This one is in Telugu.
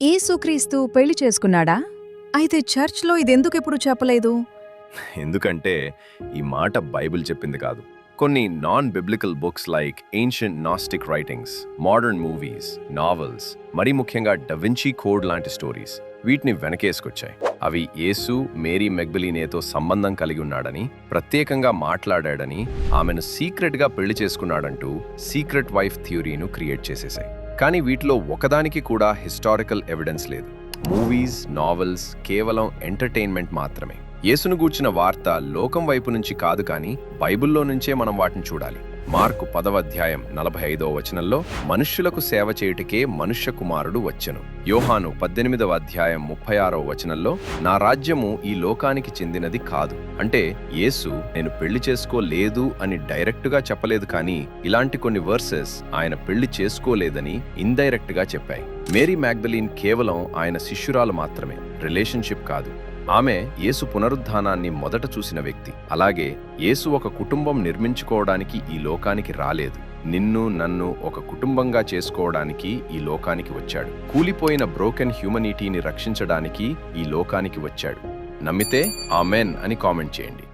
యేసుక్రీస్తు పెళ్లి చేసుకున్నాడా? అయితే చర్చ్లో ఇదెందుకెప్పుడు చెప్పలేదు? ఎందుకంటే ఈ మాట బైబిల్ చెప్పింది కాదు. కొన్ని non biblical books like ancient nastic writings, modern movies, novels, మరీ ముఖ్యంగా డవించీ కోడ్ లాంటి స్టోరీస్ వీటిని వెనకేసుకొచ్చాయి. అవి యేసు మేరీ మెగ్దలీనేతో సంబంధం కలిగి ఉన్నాడని, ప్రత్యేకంగా మాట్లాడాడని, ఆమెను సీక్రెట్గా పెళ్లి చేసుకున్నాడంటూ సీక్రెట్ వైఫ్ థియరీను క్రియేట్ చేసేశాయి. కానీ వీటిలో ఒకదానికి కూడా హిస్టారికల్ ఎవిడెన్స్ లేదు. మూవీస్, నావెల్స్ కేవలం ఎంటర్టైన్మెంట్ మాత్రమే. యేసును గూర్చిన వార్త లోకం వైపు నుంచి కాదు, కానీ బైబిల్లో నుంచే మనం వాటిని చూడాలి. మార్కు 10వ అధ్యాయం 45వ వచనంలో మనుష్యులకు సేవ చేయుటకే మనుష్య కుమారుడు వచ్చెను. యోహాను 18వ అధ్యాయం 36వ వచనంలో నా రాజ్యము ఈ లోకానికి చెందినది కాదు. అంటే యేసు నేను పెళ్లి చేసుకోలేదు అని డైరెక్టుగా చెప్పలేదు, కానీ ఇలాంటి కొన్ని వర్సెస్ ఆయన పెళ్లి చేసుకోలేదని ఇండైరెక్ట్ గా చెప్పాయి. మేరీ మ్యాగ్దలీన్ కేవలం ఆయన శిష్యురాలు మాత్రమే, రిలేషన్షిప్ కాదు. ఆమె యేసు పునరుద్ధానాన్ని మొదట చూసిన వ్యక్తి. అలాగే యేసు ఒక కుటుంబం నిర్మించుకోవడానికి ఈ లోకానికి రాలేదు. నిన్ను నన్ను ఒక కుటుంబంగా చేసుకోవడానికి ఈ లోకానికి వచ్చాడు. కూలిపోయిన బ్రోకెన్ హ్యూమనిటీని రక్షించడానికి ఈ లోకానికి వచ్చాడు. నమ్మితే ఆమెన్ అని కామెంట్ చేయండి.